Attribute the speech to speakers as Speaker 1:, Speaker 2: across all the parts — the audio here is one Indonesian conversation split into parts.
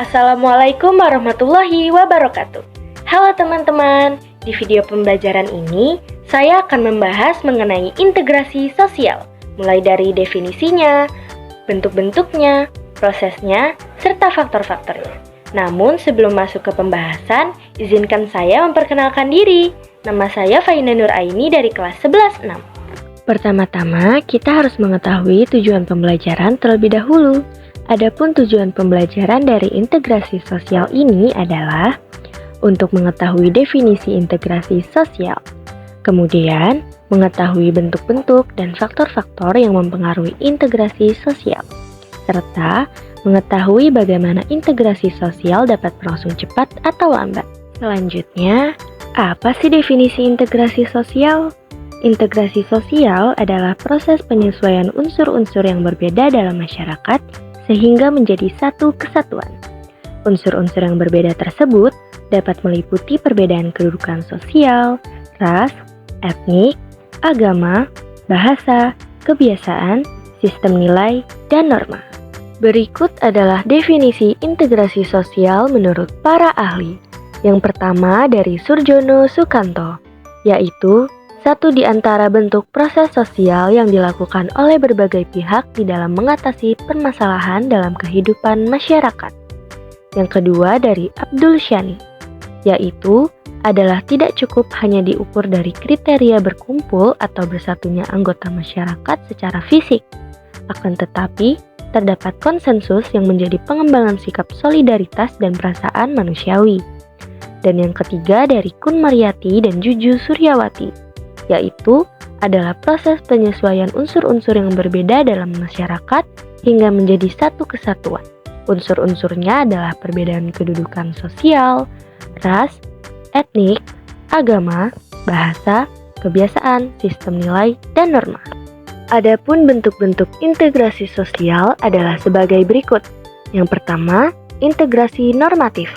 Speaker 1: Assalamualaikum warahmatullahi wabarakatuh. Halo teman-teman, di video pembelajaran ini saya akan membahas mengenai integrasi sosial, mulai dari definisinya, bentuk-bentuknya, prosesnya, serta faktor-faktornya. Namun sebelum masuk ke pembahasan, izinkan saya memperkenalkan diri. Nama saya Faina Nur Aini dari kelas 11-6. Pertama-tama, kita harus mengetahui tujuan pembelajaran terlebih dahulu. Adapun tujuan pembelajaran dari integrasi sosial ini adalah untuk mengetahui definisi integrasi sosial, kemudian mengetahui bentuk-bentuk dan faktor-faktor yang mempengaruhi integrasi sosial, serta mengetahui bagaimana integrasi sosial dapat berlangsung cepat atau lambat. Selanjutnya, apa sih definisi integrasi sosial? Integrasi sosial adalah proses penyesuaian unsur-unsur yang berbeda dalam masyarakat sehingga menjadi satu kesatuan. Unsur-unsur yang berbeda tersebut dapat meliputi perbedaan kedudukan sosial, ras, etnik, agama, bahasa, kebiasaan, sistem nilai, dan norma. Berikut adalah definisi integrasi sosial menurut para ahli. Yang pertama dari Surjono Sukanto, yaitu satu di antara bentuk proses sosial yang dilakukan oleh berbagai pihak di dalam mengatasi permasalahan dalam kehidupan masyarakat. Yang kedua dari Abdul Shani, yaitu adalah tidak cukup hanya diukur dari kriteria berkumpul atau bersatunya anggota masyarakat secara fisik, akan tetapi terdapat konsensus yang menjadi pengembangan sikap solidaritas dan perasaan manusiawi. Dan yang ketiga dari Kun Mariyati dan Juju Suryawati, yaitu adalah proses penyesuaian unsur-unsur yang berbeda dalam masyarakat hingga menjadi satu kesatuan. Unsur-unsurnya adalah perbedaan kedudukan sosial, ras, etnik, agama, bahasa, kebiasaan, sistem nilai, dan norma. Adapun bentuk-bentuk integrasi sosial adalah sebagai berikut. Yang pertama, integrasi normatif.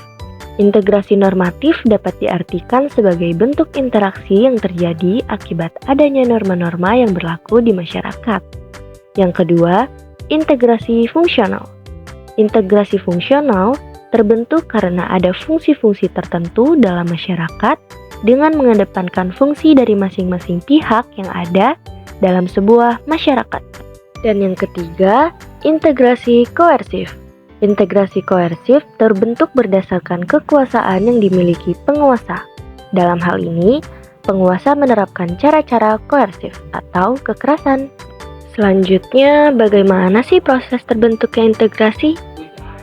Speaker 1: Integrasi normatif dapat diartikan sebagai bentuk interaksi yang terjadi akibat adanya norma-norma yang berlaku di masyarakat. Yang kedua, integrasi fungsional. Integrasi fungsional terbentuk karena ada fungsi-fungsi tertentu dalam masyarakat dengan mengedepankan fungsi dari masing-masing pihak yang ada dalam sebuah masyarakat. Dan yang ketiga, integrasi koersif. Integrasi koersif terbentuk berdasarkan kekuasaan yang dimiliki penguasa. Dalam hal ini, penguasa menerapkan cara-cara koersif atau kekerasan. Selanjutnya, bagaimana sih proses terbentuknya integrasi?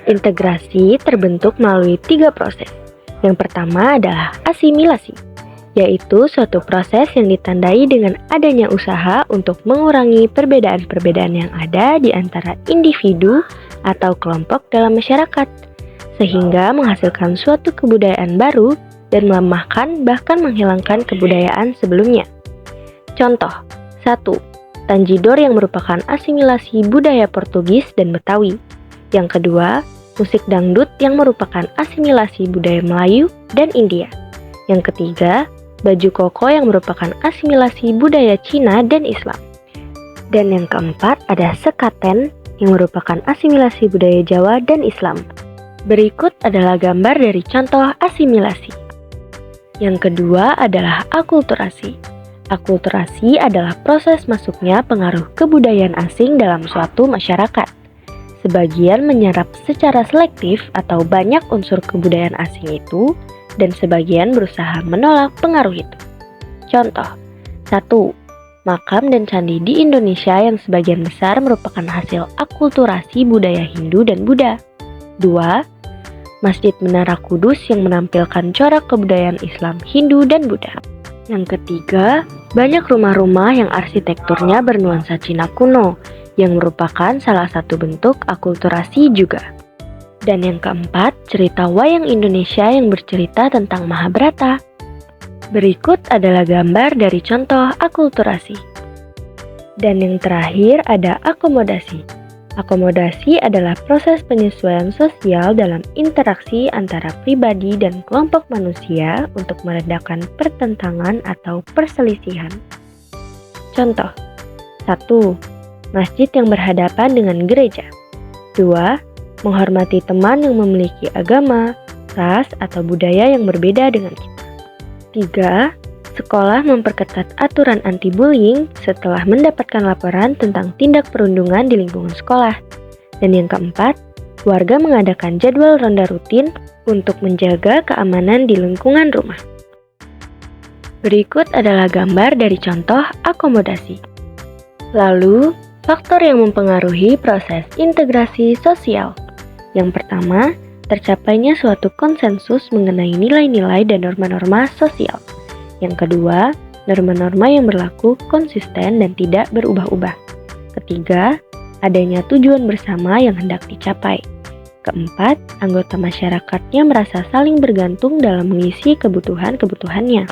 Speaker 1: Integrasi terbentuk melalui 3 proses. Yang pertama adalah asimilasi, yaitu suatu proses yang ditandai dengan adanya usaha untuk mengurangi perbedaan-perbedaan yang ada di antara individu atau kelompok dalam masyarakat, sehingga menghasilkan suatu kebudayaan baru dan melemahkan bahkan menghilangkan kebudayaan sebelumnya. Contoh, 1. Tanjidor yang merupakan asimilasi budaya Portugis dan Betawi. Yang kedua, musik dangdut yang merupakan asimilasi budaya Melayu dan India. Yang ketiga, baju koko yang merupakan asimilasi budaya Cina dan Islam. Dan yang keempat ada sekaten yang merupakan asimilasi budaya Jawa dan Islam. Berikut adalah gambar dari contoh asimilasi. Yang kedua adalah akulturasi. Akulturasi adalah proses masuknya pengaruh kebudayaan asing dalam suatu masyarakat. Sebagian menyerap secara selektif atau banyak unsur kebudayaan asing itu, dan sebagian berusaha menolak pengaruh itu. Contoh, 1. Makam dan candi di Indonesia yang sebagian besar merupakan hasil akulturasi budaya Hindu dan Buddha. 2. Masjid Menara Kudus yang menampilkan corak kebudayaan Islam, Hindu, dan Buddha. Yang ketiga, banyak rumah-rumah yang arsitekturnya bernuansa Cina kuno, yang merupakan salah satu bentuk akulturasi juga. Dan yang keempat, cerita wayang Indonesia yang bercerita tentang Mahabharata. Berikut adalah gambar dari contoh akulturasi. Dan yang terakhir ada akomodasi. Akomodasi adalah proses penyesuaian sosial dalam interaksi antara pribadi dan kelompok manusia untuk meredakan pertentangan atau perselisihan. Contoh, 1. Masjid yang berhadapan dengan gereja. 2. menghormati teman yang memiliki agama, ras, atau budaya yang berbeda dengan kita. 3. Sekolah memperketat aturan anti-bullying setelah mendapatkan laporan tentang tindak perundungan di lingkungan sekolah. Dan yang keempat, warga mengadakan jadwal ronda rutin untuk menjaga keamanan di lingkungan rumah. Berikut adalah gambar dari contoh akomodasi. Lalu, faktor yang mempengaruhi proses integrasi sosial. Yang pertama, tercapainya suatu konsensus mengenai nilai-nilai dan norma-norma sosial. Yang kedua, norma-norma yang berlaku konsisten dan tidak berubah-ubah. Ketiga, adanya tujuan bersama yang hendak dicapai. Keempat, anggota masyarakatnya merasa saling bergantung dalam mengisi kebutuhan-kebutuhannya.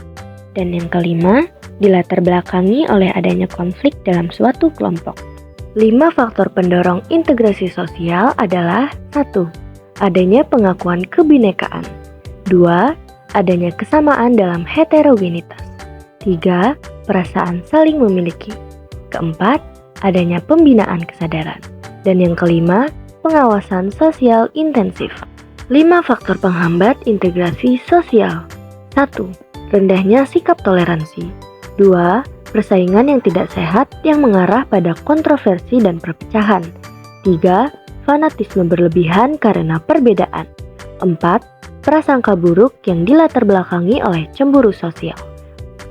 Speaker 1: Dan yang kelima, dilatar belakangi oleh adanya konflik dalam suatu kelompok. 5 faktor pendorong integrasi sosial adalah 1. Adanya pengakuan kebinekaan. 2. Adanya kesamaan dalam heterogenitas. 3. Perasaan saling memiliki. Keempat, adanya pembinaan kesadaran. Dan yang kelima, pengawasan sosial intensif. 5 faktor penghambat integrasi sosial. 1. Rendahnya sikap toleransi. 2. Persaingan yang tidak sehat yang mengarah pada kontroversi dan perpecahan. 3. Fanatisme berlebihan karena perbedaan. 4. Prasangka buruk yang dilatar belakangi oleh cemburu sosial.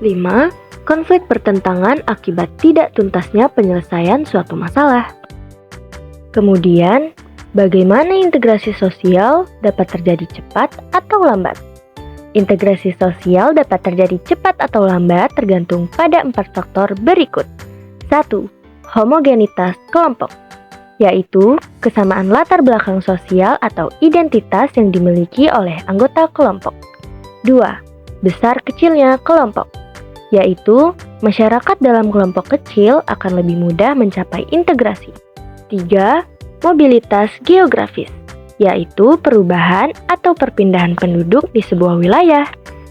Speaker 1: 5. Konflik pertentangan akibat tidak tuntasnya penyelesaian suatu masalah. Kemudian, bagaimana integrasi sosial dapat terjadi cepat atau lambat? Integrasi sosial dapat terjadi cepat atau lambat tergantung pada 4 faktor berikut. 1. Homogenitas kelompok, yaitu kesamaan latar belakang sosial atau identitas yang dimiliki oleh anggota kelompok. 2. Besar kecilnya kelompok, yaitu masyarakat dalam kelompok kecil akan lebih mudah mencapai integrasi. 3. Mobilitas geografis, yaitu perubahan atau perpindahan penduduk di sebuah wilayah.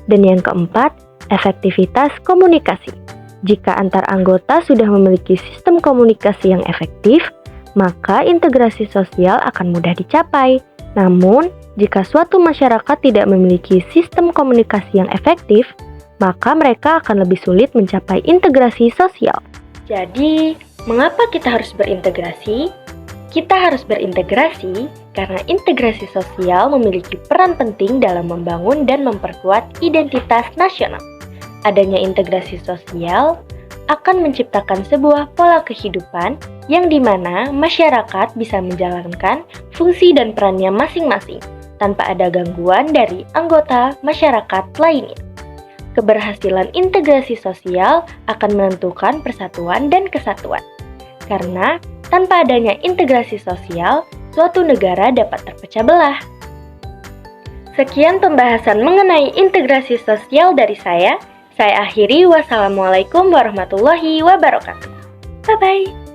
Speaker 1: Dan yang keempat, efektivitas komunikasi. Jika antar anggota sudah memiliki sistem komunikasi yang efektif, maka integrasi sosial akan mudah dicapai. Namun, jika suatu masyarakat tidak memiliki sistem komunikasi yang efektif, maka mereka akan lebih sulit mencapai integrasi sosial. Jadi, mengapa kita harus berintegrasi? Kita harus berintegrasi karena integrasi sosial memiliki peran penting dalam membangun dan memperkuat identitas nasional. Adanya integrasi sosial akan menciptakan sebuah pola kehidupan yang dimana masyarakat bisa menjalankan fungsi dan perannya masing-masing tanpa ada gangguan dari anggota masyarakat lainnya. Keberhasilan integrasi sosial akan menentukan persatuan dan kesatuan. Karena tanpa adanya integrasi sosial, suatu negara dapat terpecah belah. Sekian pembahasan mengenai integrasi sosial dari saya. Saya akhiri, wassalamualaikum warahmatullahi wabarakatuh. Bye-bye.